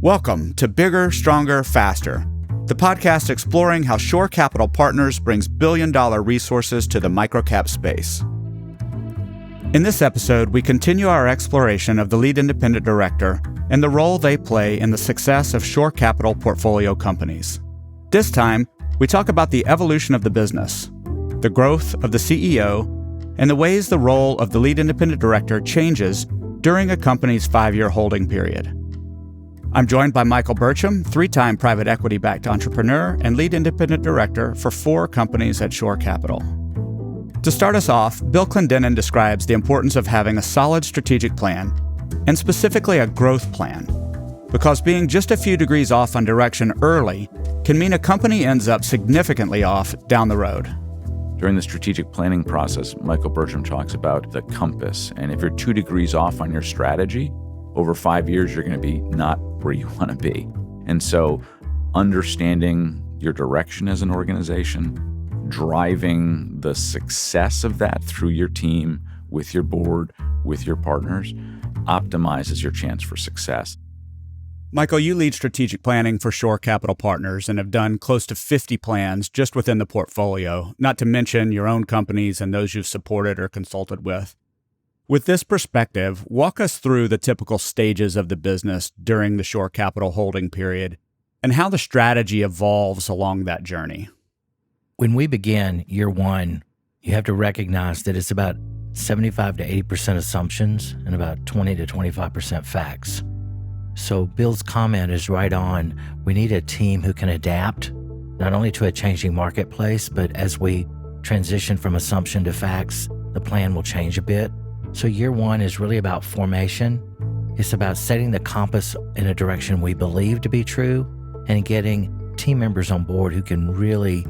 Welcome to Bigger, Stronger, Faster, the podcast exploring how Shore Capital Partners brings billion-dollar resources to the microcap space. In this episode, we continue our exploration of the lead independent director and the role they play in the success of Shore Capital portfolio companies. This time, we talk about the evolution of the business, the growth of the CEO, and the ways the role of the lead independent director changes during a company's 5-year holding period. I'm joined by Michael Burcham, 3-time private equity-backed entrepreneur and lead independent director for 4 companies at Shore Capital. To start us off, Bill Clendenin describes the importance of having a solid strategic plan, and specifically a growth plan, because being just a few degrees off on direction early can mean a company ends up significantly off down the road. During the strategic planning process, Michael Burcham talks about the compass. And if you're 2 degrees off on your strategy, over 5 years, you're going to be not where you want to be. And so understanding your direction as an organization, driving the success of that through your team, with your board, with your partners, optimizes your chance for success. Michael, you lead strategic planning for Shore Capital Partners and have done close to 50 plans just within the portfolio, not to mention your own companies and those you've supported or consulted with. With this perspective, walk us through the typical stages of the business during the Shore Capital holding period and how the strategy evolves along that journey. When we begin year one, you have to recognize that it's about 75 to 80% assumptions and about 20 to 25% facts. So Bill's comment is right on. We need a team who can adapt, not only to a changing marketplace, but as we transition from assumption to facts, the plan will change a bit. So year one is really about formation. It's about setting the compass in a direction we believe to be true and getting team members on board who can really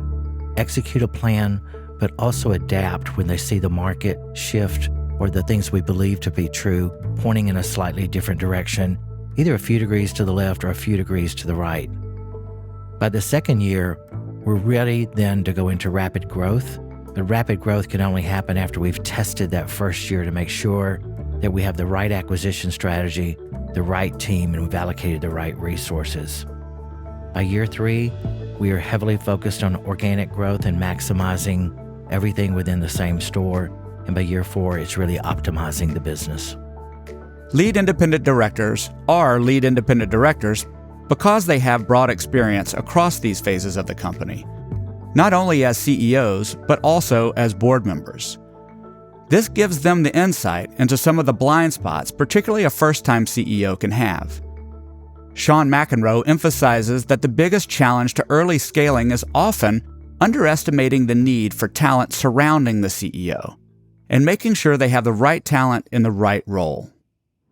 execute a plan, but also adapt when they see the market shift or the things we believe to be true, pointing in a slightly different direction, either a few degrees to the left or a few degrees to the right. By the second year, we're ready then to go into rapid growth, but rapid growth can only happen after we've tested that first year to make sure that we have the right acquisition strategy, the right team, and we've allocated the right resources. By year 3, we are heavily focused on organic growth and maximizing everything within the same store, and by year 4, it's really optimizing the business. Lead independent directors are lead independent directors because they have broad experience across these phases of the company, not only as CEOs, but also as board members. This gives them the insight into some of the blind spots, particularly a first-time CEO can have. Sean McEnroe emphasizes that the biggest challenge to early scaling is often underestimating the need for talent surrounding the CEO and making sure they have the right talent in the right role.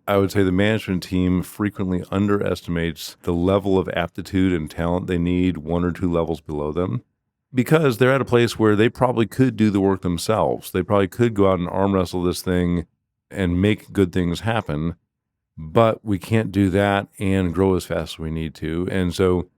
I would say the management team frequently underestimates the level of aptitude and talent they need 1 or 2 levels below them, because they're at a place where they probably could do the work themselves. They probably could go out and arm wrestle this thing and make good things happen, but we can't do that and grow as fast as we need to. And so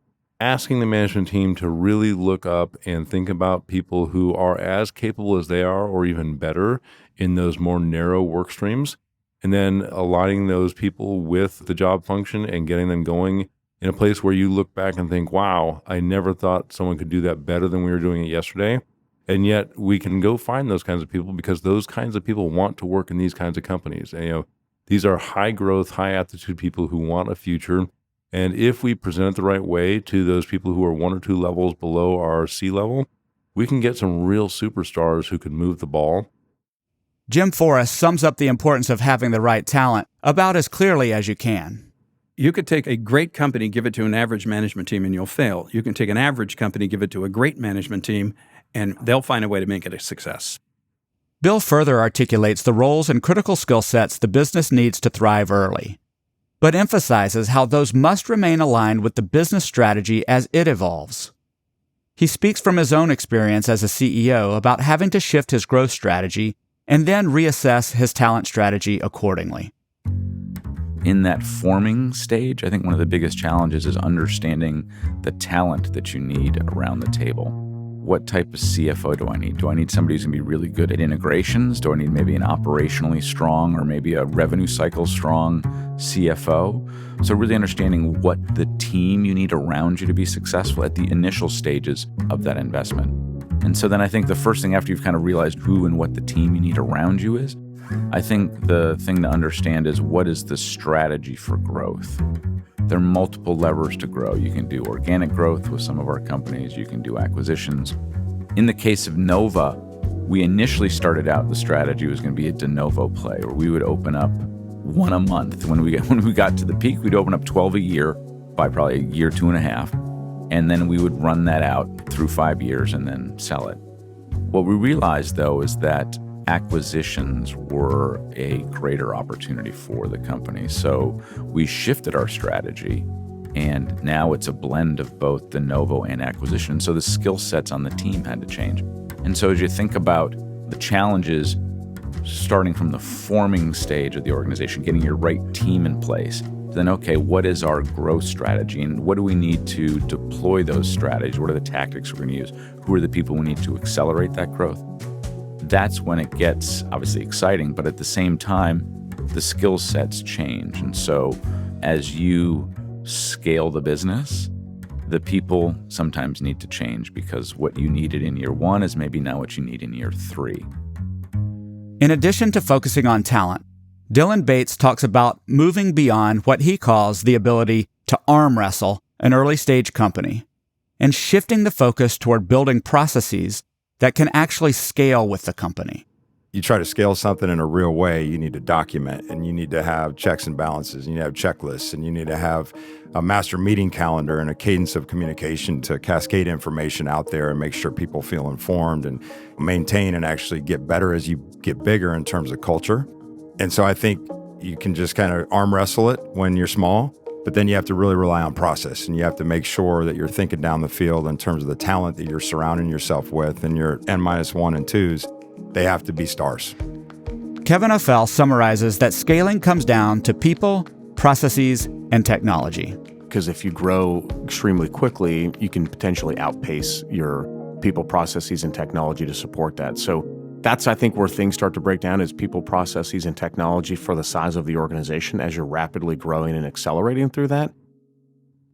asking the management team to really look up and think about people who are as capable as they are or even better in those more narrow work streams, and then aligning those people with the job function and getting them going in a place where you look back and think, wow, I never thought someone could do that better than we were doing it yesterday. And yet we can go find those kinds of people because those kinds of people want to work in these kinds of companies. And, these are high growth, high aptitude people who want a future. And if we present it the right way to those people who are 1 or 2 levels below our C level, we can get some real superstars who can move the ball. Jim Forrest sums up the importance of having the right talent about as clearly as you can. You could take a great company, give it to an average management team, and you'll fail. You can take an average company, give it to a great management team, and they'll find a way to make it a success. Bill further articulates the roles and critical skill sets the business needs to thrive early, but emphasizes how those must remain aligned with the business strategy as it evolves. He speaks from his own experience as a CEO about having to shift his growth strategy and then reassess his talent strategy accordingly. In that forming stage, I think one of the biggest challenges is understanding the talent that you need around the table. What type of CFO do I need? Do I need somebody who's going to be really good at integrations? Do I need maybe an operationally strong or maybe a revenue cycle strong CFO. So really understanding what the team you need around you to be successful at the initial stages of that investment. And so then I think the first thing after you've kind of realized who and what the team you need around you is, I think the thing to understand is what is the strategy for growth? There are multiple levers to grow. You can do organic growth with some of our companies. You can do acquisitions. In the case of Nova, we initially started out, the strategy was going to be a de novo play, where we would open up one a month. When we got to the peak, we'd open up 12 a year by probably a year, 2.5. And then we would run that out through 5 years and then sell it. What we realized, though, is that acquisitions were a greater opportunity for the company. So we shifted our strategy, and now it's a blend of both de novo and acquisition. So the skill sets on the team had to change. And so as you think about the challenges, starting from the forming stage of the organization, getting your right team in place, then, okay, what is our growth strategy and what do we need to deploy those strategies? What are the tactics we're going to use? Who are the people we need to accelerate that growth? That's when it gets obviously exciting, but at the same time, the skill sets change. And so as you scale the business, the people sometimes need to change because what you needed in year 1 is maybe not what you need in year 3. In addition to focusing on talent, Dylan Bates talks about moving beyond what he calls the ability to arm wrestle an early-stage company and shifting the focus toward building processes that can actually scale with the company. You try to scale something in a real way, you need to document, and you need to have checks and balances, and you need to have checklists, and you need to have a master meeting calendar and a cadence of communication to cascade information out there and make sure people feel informed and maintain and actually get better as you get bigger in terms of culture. And so I think you can just kind of arm wrestle it when you're small, but then you have to really rely on process, and you have to make sure that you're thinking down the field in terms of the talent that you're surrounding yourself with, and your N-1 and 2s, they have to be stars. Kevin Afell summarizes that scaling comes down to people, processes, and technology. Because if you grow extremely quickly, you can potentially outpace your people, processes, and technology to support that. So that's, I think, where things start to break down is people, processes, and technology for the size of the organization as you're rapidly growing and accelerating through that.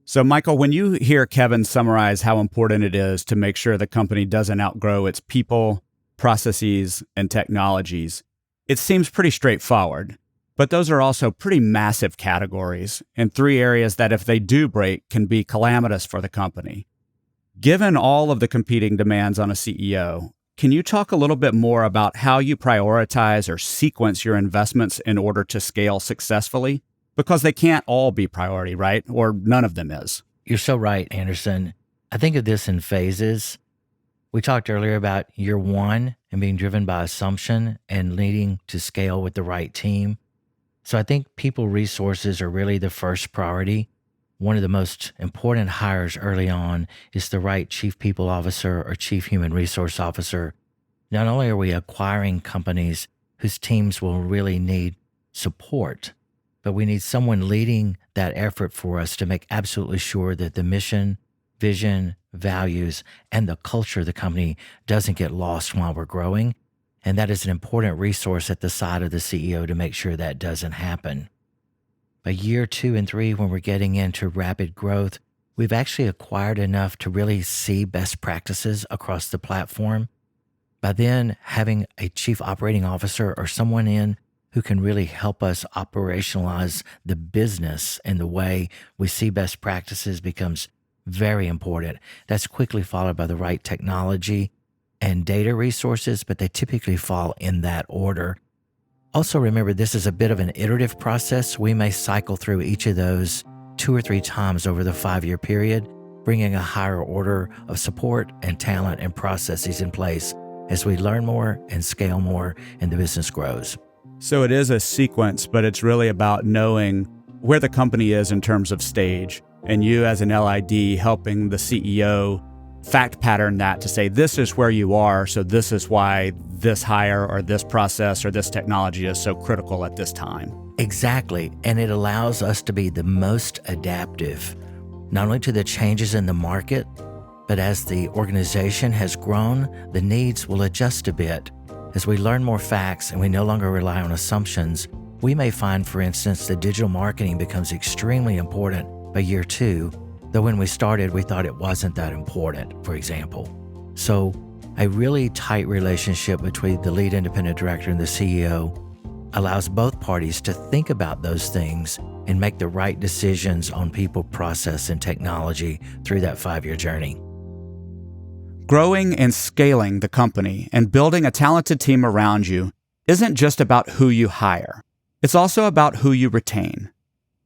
So, Michael, when you hear Kevin summarize how important it is to make sure the company doesn't outgrow its people, processes, and technologies, it seems pretty straightforward. But those are also pretty massive categories and 3 areas that, if they do break, can be calamitous for the company. Given all of the competing demands on a CEO, can you talk a little bit more about how you prioritize or sequence your investments in order to scale successfully? Because they can't all be priority, right? Or none of them is. You're so right, Anderson. I think of this in phases. We talked earlier about year 1 and being driven by assumption and needing to scale with the right team. So I think people resources are really the first priority. One of the most important hires early on is the right chief people officer or chief human resource officer. Not only are we acquiring companies whose teams will really need support, but we need someone leading that effort for us to make absolutely sure that the mission, vision, values, and the culture of the company doesn't get lost while we're growing. And that is an important resource at the side of the CEO to make sure that doesn't happen. By year 2 and 3, when we're getting into rapid growth, we've actually acquired enough to really see best practices across the platform. By then, having a chief operating officer or someone in who can really help us operationalize the business and the way we see best practices becomes very important. That's quickly followed by the right technology and data resources, but they typically fall in that order. Also remember, this is a bit of an iterative process. We may cycle through each of those 2 or 3 times over the 5-year period, bringing a higher order of support and talent and processes in place as we learn more and scale more and the business grows. So it is a sequence, but it's really about knowing where the company is in terms of stage, and you as an LID helping the CEO fact pattern that to say, this is where you are, so this is why this hire or this process or this technology is so critical at this time. Exactly. And it allows us to be the most adaptive, not only to the changes in the market, but as the organization has grown, the needs will adjust a bit. As we learn more facts and we no longer rely on assumptions, We may find, for instance, that digital marketing becomes extremely important by year 2, though when we started, we thought it wasn't that important, for example. So a really tight relationship between the lead independent director and the CEO allows both parties to think about those things and make the right decisions on people, process, and technology through that 5-year journey. Growing and scaling the company and building a talented team around you isn't just about who you hire. It's also about who you retain.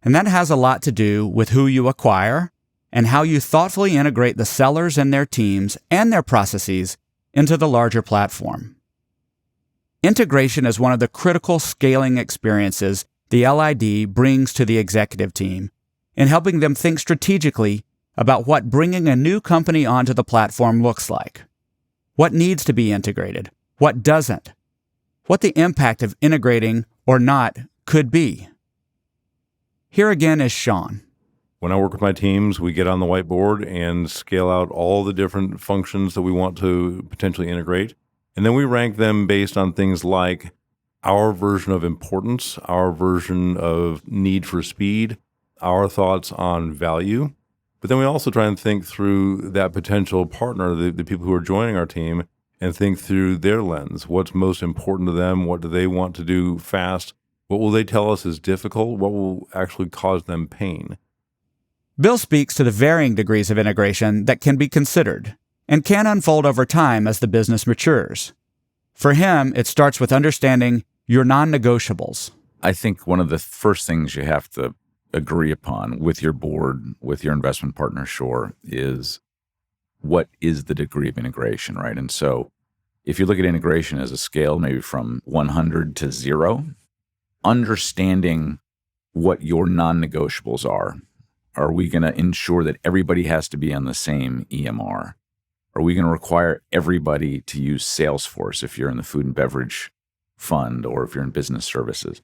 And that has a lot to do with who you acquire and how you thoughtfully integrate the sellers and their teams and their processes into the larger platform. Integration is one of the critical scaling experiences the LID brings to the executive team in helping them think strategically about what bringing a new company onto the platform looks like, what needs to be integrated, what doesn't, what the impact of integrating or not could be. Here again is Sean. When I work with my teams, we get on the whiteboard and scale out all the different functions that we want to potentially integrate. And then we rank them based on things like our version of importance, our version of need for speed, our thoughts on value. But then we also try and think through that potential partner, the people who are joining our team, and think through their lens. What's most important to them? What do they want to do fast? What will they tell us is difficult? What will actually cause them pain? Bill speaks to the varying degrees of integration that can be considered and can unfold over time as the business matures. For him, it starts with understanding your non-negotiables. I think one of the first things you have to agree upon with your board, with your investment partner, sure, is what is the degree of integration, right? And so if you look at integration as a scale, maybe from 100 to 0, understanding what your non-negotiables are. Are we going to ensure that everybody has to be on the same EMR? Are we going to require everybody to use Salesforce if you're in the food and beverage fund or if you're in business services?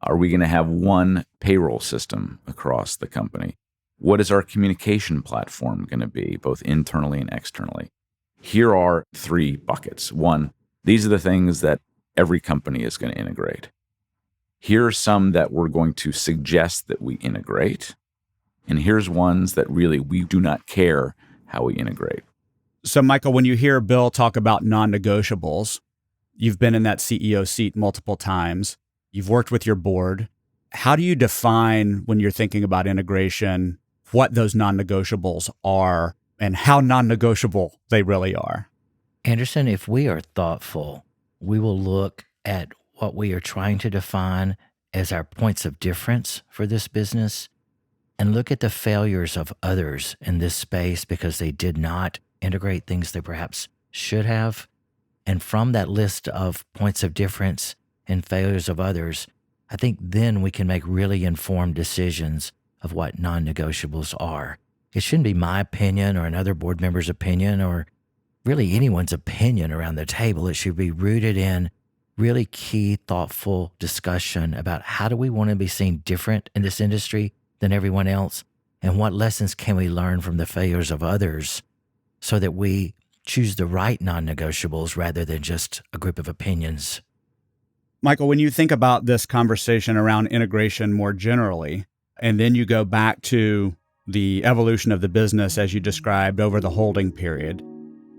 Are we going to have one payroll system across the company? What is our communication platform going to be, both internally and externally? Here are 3 buckets. 1, these are the things that every company is going to integrate. Here are some that we're going to suggest that we integrate. And here's ones that really we do not care how we integrate. So, Michael, when you hear Bill talk about non-negotiables, you've been in that CEO seat multiple times. You've worked with your board. How do you define, when you're thinking about integration, what those non-negotiables are and how non-negotiable they really are? Anderson, if we are thoughtful, we will look at what we are trying to define as our points of difference for this business and look at the failures of others in this space because they did not integrate things they perhaps should have. And from that list of points of difference and failures of others, I think then we can make really informed decisions of what non-negotiables are. It shouldn't be my opinion or another board member's opinion or really anyone's opinion around the table. It should be rooted in really key, thoughtful discussion about how do we want to be seen different in this industry than everyone else, and what lessons can we learn from the failures of others so that we choose the right non-negotiables rather than just a group of opinions. Michael, when you think about this conversation around integration more generally, and then you go back to the evolution of the business as you described over the holding period,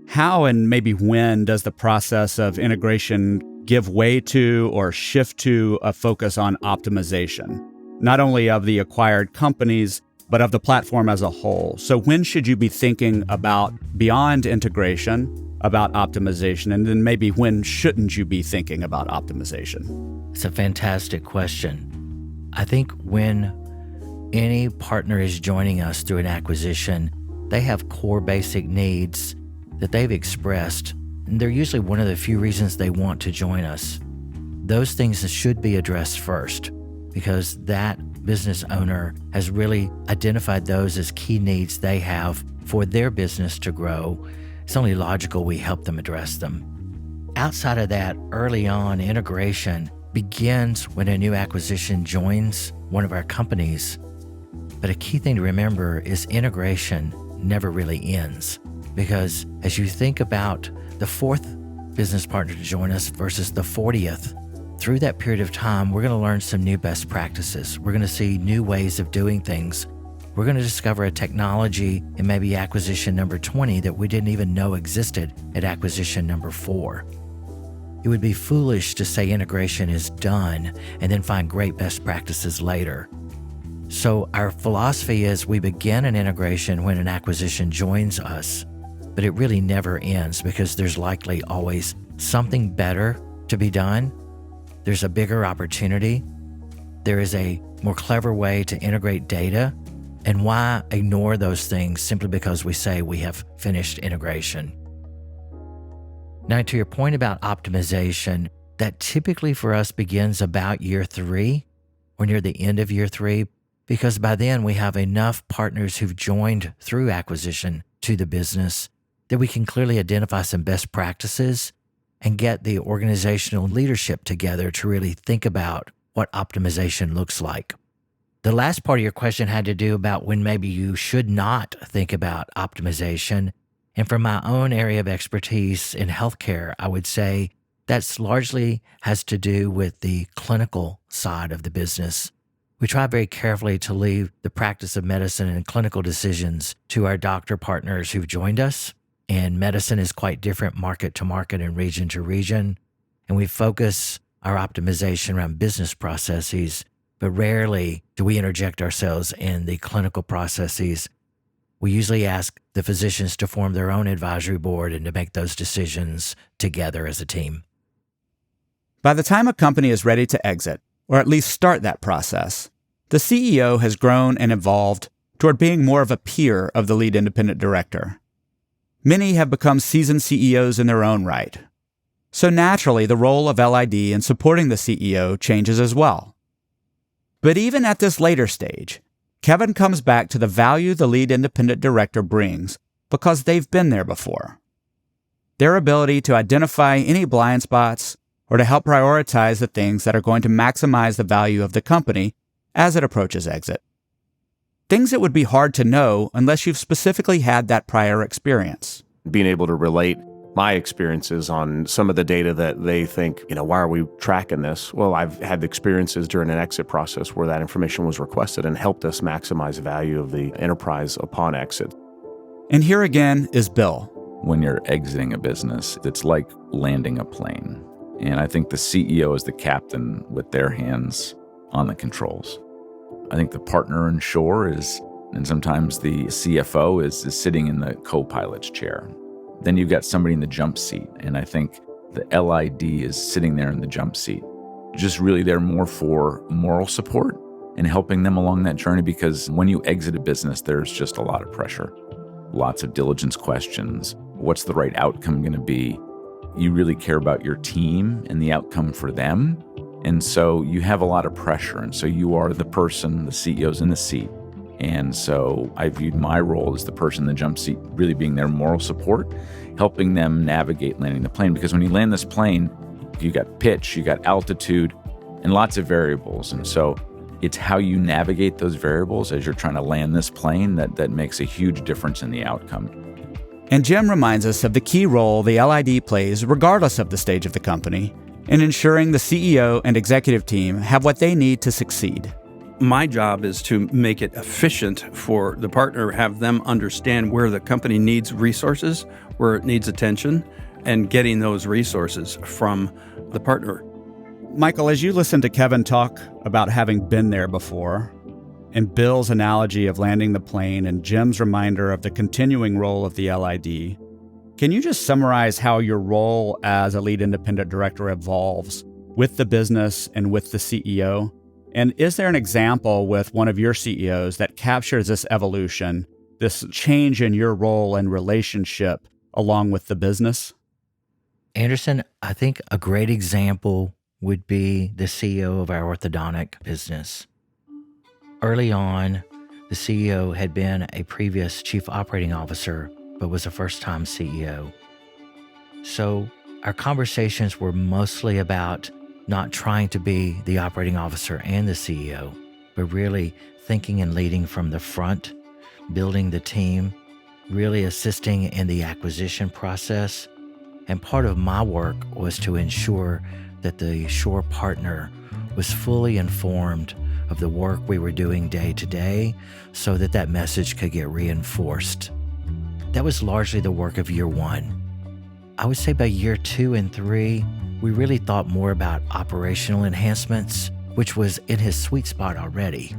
how and maybe when does the process of integration give way to or shift to a focus on optimization, not only of the acquired companies, but of the platform as a whole? So when should you be thinking about, beyond integration, about optimization? And then maybe when shouldn't you be thinking about optimization? It's a fantastic question. I think when any partner is joining us through an acquisition, they have core basic needs that they've expressed, and they're usually one of the few reasons they want to join us. Those things should be addressed first because that business owner has really identified those as key needs they have for their business to grow. It's only logical we help them address them. Outside of that, early on, integration begins when a new acquisition joins one of our companies. But a key thing to remember is integration never really ends, because as you think about the 4th business partner to join us versus the 40th through that period of time, we're going to learn some new best practices. We're going to see new ways of doing things. We're going to discover a technology in maybe acquisition number 20 that we didn't even know existed at acquisition number 4. It would be foolish to say integration is done and then find great best practices later. So our philosophy is we begin an integration when an acquisition joins us, but it really never ends because there's likely always something better to be done. There's a bigger opportunity. There is a more clever way to integrate data. And why ignore those things simply because we say we have finished integration? Now, to your point about optimization, that typically for us begins about year 3 or near the end of year 3, because by then we have enough partners who've joined through acquisition to the business that we can clearly identify some best practices and get the organizational leadership together to really think about what optimization looks like. The last part of your question had to do about when maybe you should not think about optimization. And from my own area of expertise in healthcare, I would say that's largely has to do with the clinical side of the business. We try very carefully to leave the practice of medicine and clinical decisions to our doctor partners who've joined us. And medicine is quite different market to market and region to region. And we focus our optimization around business processes, but rarely do we interject ourselves in the clinical processes. We usually ask the physicians to form their own advisory board and to make those decisions together as a team. By the time a company is ready to exit, or at least start that process, the CEO has grown and evolved toward being more of a peer of the lead independent director. Many have become seasoned CEOs in their own right. So naturally, the role of LID in supporting the CEO changes as well. But even at this later stage, Kevin comes back to the value the lead independent director brings because they've been there before. Their ability to identify any blind spots or to help prioritize the things that are going to maximize the value of the company as it approaches exit. Things that would be hard to know unless you've specifically had that prior experience. Being able to relate my experiences on some of the data that they think, why are we tracking this? Well, I've had experiences during an exit process where that information was requested and helped us maximize the value of the enterprise upon exit. And here again is Bill. When you're exiting a business, it's like landing a plane. And I think the CEO is the captain with their hands on the controls. I think the partner in shore is, and sometimes the CFO is sitting in the co-pilot's chair. Then you've got somebody in the jump seat, and I think the LID is sitting there in the jump seat, just really there more for moral support and helping them along that journey, because when you exit a business, there's just a lot of pressure, lots of diligence questions. What's the right outcome going to be? You really care about your team and the outcome for them. And so you have a lot of pressure. And so you are the person, the CEO's in the seat. And so I viewed my role as the person in the jump seat, really being their moral support, helping them navigate landing the plane. Because when you land this plane, you got pitch, you got altitude, and lots of variables. And so it's how you navigate those variables as you're trying to land this plane that makes a huge difference in the outcome. And Jim reminds us of the key role the LID plays, regardless of the stage of the company, in ensuring the CEO and executive team have what they need to succeed. My job is to make it efficient for the partner, have them understand where the company needs resources, where it needs attention, and getting those resources from the partner. Michael, as you listen to Kevin talk about having been there before, and Bill's analogy of landing the plane and Jim's reminder of the continuing role of the LID, can you just summarize how your role as a lead independent director evolves with the business and with the CEO? And is there an example with one of your CEOs that captures this evolution, this change in your role and relationship along with the business? Anderson, I think a great example would be the CEO of our orthodontic business. Early on, the CEO had been a previous chief operating officer, but was a first-time CEO. So our conversations were mostly about not trying to be the operating officer and the CEO, but really thinking and leading from the front, building the team, really assisting in the acquisition process. And part of my work was to ensure that the Shore partner was fully informed of the work we were doing day to day so that that message could get reinforced. That was largely the work of year one. I would say by year 2 and 3, we really thought more about operational enhancements, which was in his sweet spot already.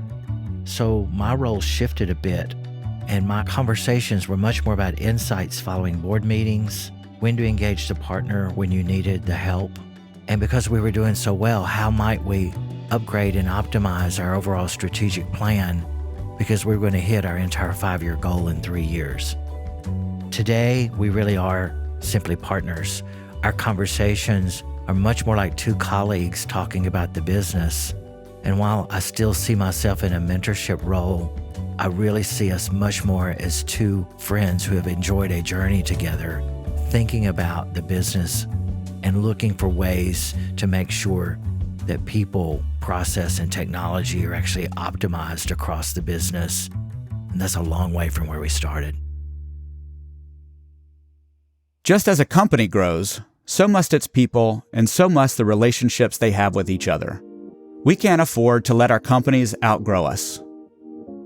So my role shifted a bit, and my conversations were much more about insights following board meetings, when to engage the partner when you needed the help, and because we were doing so well, how might we upgrade and optimize our overall strategic plan because we were going to hit our entire 5-year goal in 3 years. Today, we really are simply partners. Our conversations are much more like two colleagues talking about the business. And while I still see myself in a mentorship role, I really see us much more as two friends who have enjoyed a journey together, thinking about the business and looking for ways to make sure that people, process, and technology are actually optimized across the business. And that's a long way from where we started. Just as a company grows, so must its people, and so must the relationships they have with each other. We can't afford to let our companies outgrow us.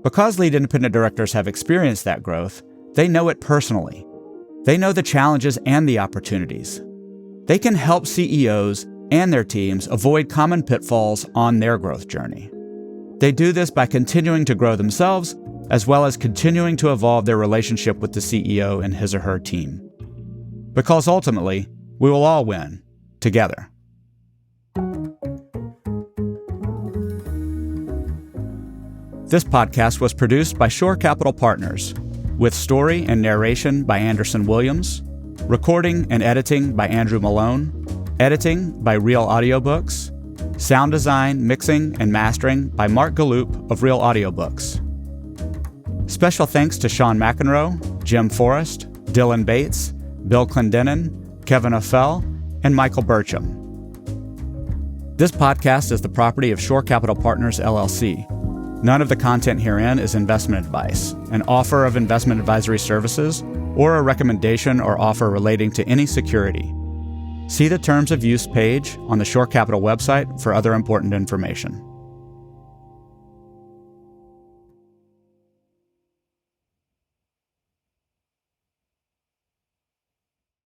Because lead independent directors have experienced that growth, they know it personally. They know the challenges and the opportunities. They can help CEOs and their teams avoid common pitfalls on their growth journey. They do this by continuing to grow themselves, as well as continuing to evolve their relationship with the CEO and his or her team. Because ultimately, we will all win together. This podcast was produced by Shore Capital Partners, with story and narration by Anderson Williams, recording and editing by Andrew Malone, editing by Real Audiobooks, sound design, mixing, and mastering by Mark Galloop of Real Audiobooks. Special thanks to Sean McEnroe, Jim Forrest, Dylan Bates, Bill Clendenin, Kevin Offell, and Michael Burcham. This podcast is the property of Shore Capital Partners, LLC. None of the content herein is investment advice, an offer of investment advisory services, or a recommendation or offer relating to any security. See the Terms of Use page on the Shore Capital website for other important information.